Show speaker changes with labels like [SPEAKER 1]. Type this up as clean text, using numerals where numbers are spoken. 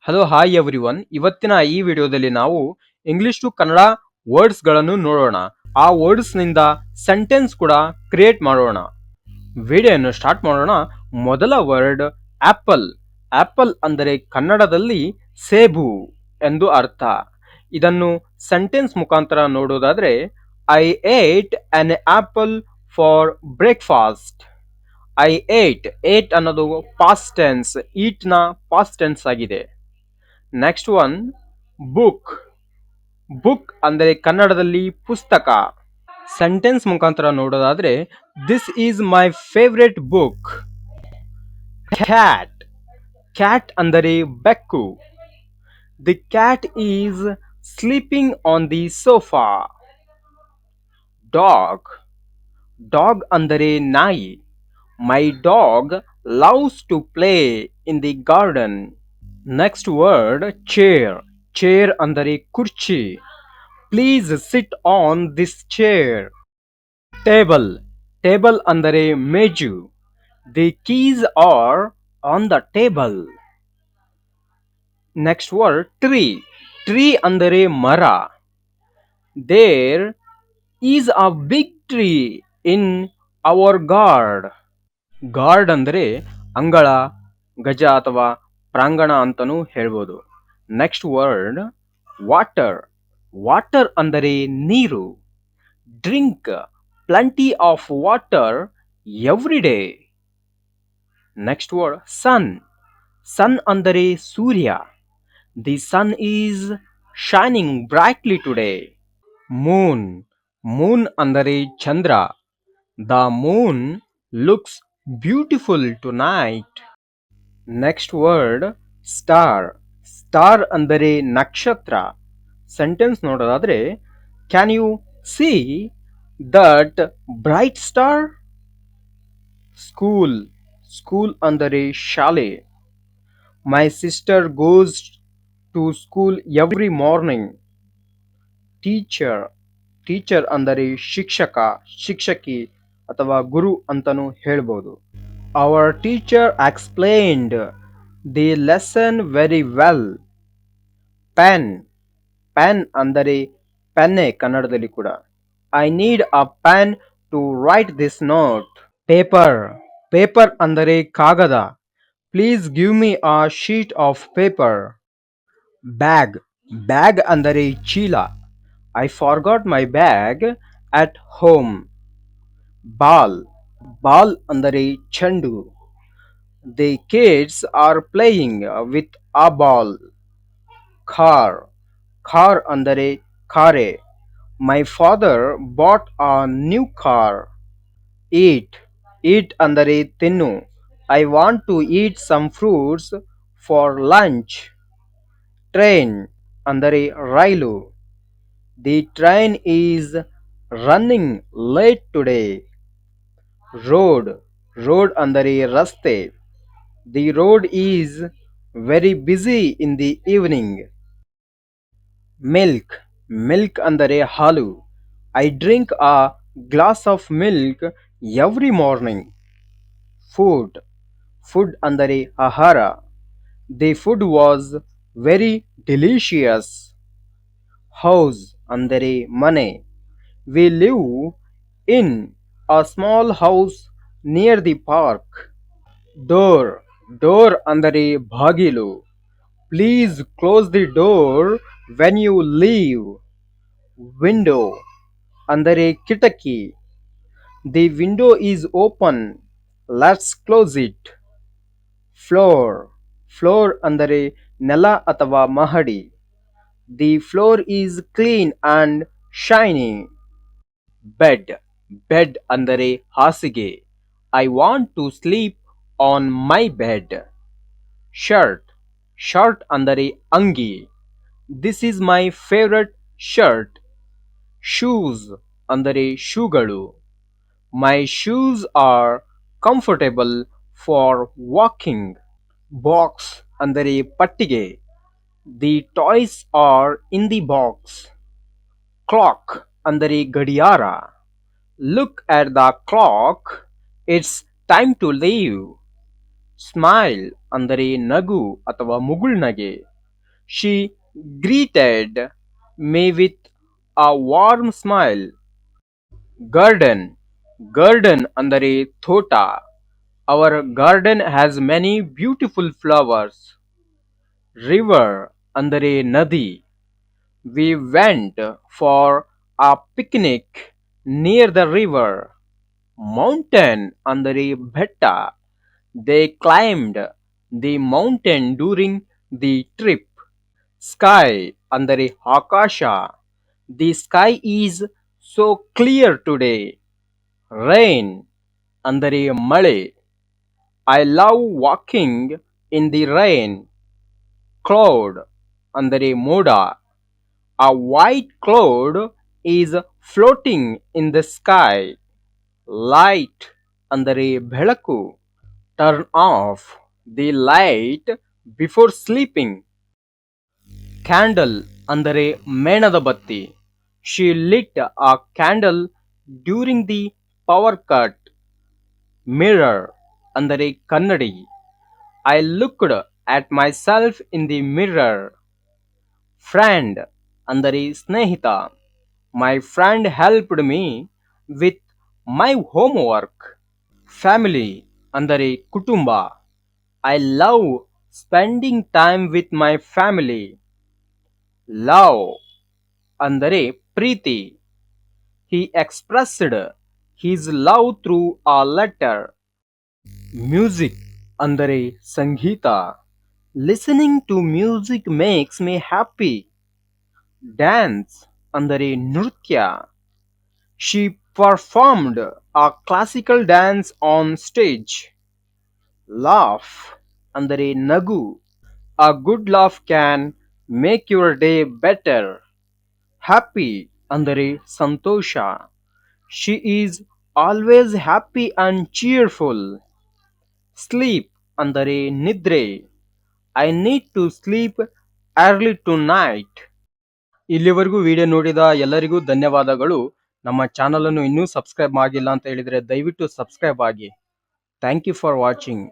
[SPEAKER 1] Hello hi everyone. ಇವತ್ತಿನ ಈ ವಿಡಿಯೋದಲ್ಲಿ ನಾವು ಇಂಗ್ಲಿಷ್ ಟು ಕನ್ನಡ ವರ್ಡ್ಸ್ ಗಳನ್ನು ನೋಡೋಣ. ಆ ವರ್ಡ್ಸ್ ನಿಂದ ಸೆಂಟೆನ್ಸ್ ಕೂಡ ಕ್ರಿಯೇಟ್ ಮಾಡೋಣ. ವಿಡಿಯೋಯನ್ನು ಸ್ಟಾರ್ಟ್ ಮಾಡೋಣ. ಮೊದಲ ವರ್ಡ್ ಆಪಲ್. ಆಪಲ್ ಅಂದರೆ ಕನ್ನಡದಲ್ಲಿ ಸೇಬು ಎಂದು ಅರ್ಥ. ಇದನ್ನು ಸೆಂಟೆನ್ಸ್ ಮುಖಾಂತರ ನೋಡೋದಾದ್ರೆ, I ate an apple for breakfast. I ate ಅನ್ನೋದು ಪಾಸ್ಟ್ ಟೆನ್ಸ್, ಈಟ್ ನ ಪಾಸ್ಟ್ ಟೆನ್ಸ್ ಆಗಿದೆ. Next one book. ಬುಕ್ ಅಂದರೆ ಕನ್ನಡದಲ್ಲಿ ಪುಸ್ತಕ. ಸೆಂಟೆನ್ಸ್ ಮುಖಾಂತರ ನೋಡೋದಾದ್ರೆ, this is my favourite book. Cat. Cat ಅಂದರೆ ಬೆಕ್ಕು. The cat is sleeping on the sofa. Dog. Dog ಅಂದರೆ ನಾಯಿ. My dog loves to play in the garden. Next word chair. Chair ಅಂದರೆ ಕುರ್ಚಿ. Please sit on this chair. Table. Table ಅಂದರೆ ಮೇಜು. The keys are on the table. Next word tree. Tree ಅಂದರೆ ಮರ. There is a big tree in our yard. Yard ಅಂದರೆ ಅಂಗಳ, ಗಜ ಅಥವಾ ಪ್ರಾಂಗಣ ಅಂತನೂ ಹೇಳ್ಬೋದು. Next word water. ವಾಟರ್ ಅಂದರೆ ನೀರು. Drink plenty of water every day. Next word sun. Sun ಅಂದರೆ ಸೂರ್ಯ. The sun is shining brightly today. Moon. Moon ಅಂದರೆ ಚಂದ್ರ. The moon looks beautiful tonight. Next word star. Star ಅಂದರೆ ನಕ್ಷತ್ರ. Sentence ನೋಡೋದಾದ್ರೆ, can you see that bright star. School. School ಅಂದರೆ ಶಾಲೆ. My sister goes to school every morning. Teacher. Teacher ಅಂದರೆ ಶಿಕ್ಷಕ, ಶಿಕ್ಷಕಿ ಅಥವಾ ಗುರು ಅಂತನೂ ಹೇಳ್ಬೋದು. Our teacher explained the lesson very well. Pen. Pen ಅಂದರೆ ಪೆನ್ನೆ ಕನ್ನಡದಲ್ಲಿ ಕೂಡ. I need a pen to write this note. Paper. Paper ಅಂದರೆ ಕಾಗದ. Please give me a sheet of paper. Bag. Bag ಅಂದರೆ ಚೀಲ. I forgot my bag at home. Ball. Ball ಅಂದರೆ ಚೆಂಡು. The kids are playing with a ball. Car. Car ಅಂದರೆ ಕಾರೆ. My father bought a new car. Eat. Eat ಅಂದರೆ ತಿನ್ನು. I want to eat some fruits for lunch. Train ಅಂದರೆ ರೈಲು. The train is running late today. Road. Road ಅಂದರೆ ರಸ್ತೆ. The road is very busy in the evening. Milk. Milk ಅಂದರೆ ಹಾಲು. I drink a glass of milk every morning. Food. Food ಅಂದರೆ ಆಹಾರ. The food was very delicious. House ಅಂದರೆ ಮನೆ. We live in a small house near the park. Door. Door ಅಂದರೆ ಬಾಗಿಲು. Please close the door when you leave. Window ಅಂದರೆ ಕಿಟಕಿ. The window is open, let's close it. Floor. Floor ಅಂದರೆ ನೆಲ ಅಥವಾ ಮಹಡಿ. The floor is clean and shiny. Bed. Bed ಅಂದರೆ ಹಾಸಿಗೆ. I want to sleep on my bed. Shirt. Shirt ಅಂದರೆ ಅಂಗಿ. This is my favourite shirt. Shoes ಅಂದರೆ ಶೂಗಳು. My shoes are comfortable for walking. Box ಅಂದರೆ ಪಟ್ಟಿಗೆ. The toys are in the box. Clock ಅಂದರೆ ಗಡಿಯಾರ. Look at the clock, it's time to leave. Smile ಅಂದರೆ ನಗು ಅಥವಾ ಮುಗುಳ್ನಗೆ. She greeted me with a warm smile. Garden. Garden ಅಂದರೆ ತೋಟ. Our garden has many beautiful flowers. River ಅಂದರೆ ನದಿ. We went for a picnic near the river. Mountain ಅಂದರೆ ಬೆಟ್ಟ. They climbed the mountain during the trip. Sky ಅಂದರೆ ಆಕಾಶ. The sky is so clear today. Rain ಅಂದರೆ ಮಳೆ. I love walking in the rain. Cloud ಅಂದರೆ ಮೋಡ. A white cloud is floating in the sky. Light ಅಂದರೆ ಬೆಳಕು. Turn off the light before sleeping. Candle ಅಂದರೆ ಮೇಣದ ಬತ್ತಿ. She lit a candle during the power cut. Mirror ಅಂದರೆ ಕನ್ನಡಿ. I looked at myself in the mirror. Friend ಅಂದರೆ ಸ್ನೇಹಿತ. My friend helped me with my homework. Family ಅಂದರೆ ಕುಟುಂಬ. I love spending time with my family. Love ಅಂದರೆ ಪ್ರೀತಿ. He expressed his love through a letter. Music ಅಂದರೆ ಸಂಗೀತ. Listening to music makes me happy. Dance ಅಂದರೆ ನೃತ್ಯ. She performed a classical dance on stage. Laugh ಅಂದರೆ ನಗು. A good laugh can make your day better. Happy ಅಂದರೆ ಸಂತೋಷ. She is always happy and cheerful. Sleep ಅಂದರೆ ನಿದ್ರೆ. I need to sleep early tonight. ಇಲ್ಲಿವರೆಗೂ video ನೋಡಿದ ಎಲ್ಲರಿಗೂ ಧನ್ಯವಾದಗಳು. ನಮ್ಮ ಚಾನಲ್ ಅನ್ನು ಇನ್ನೂ ಸಬ್ಸ್ಕ್ರೈಬ್ ಆಗಿಲ್ಲ ಅಂತ ಹೇಳಿದ್ರೆ ದಯವಿಟ್ಟು ಸಬ್ಸ್ಕ್ರೈಬ್ ಆಗಿ. Thank you for watching.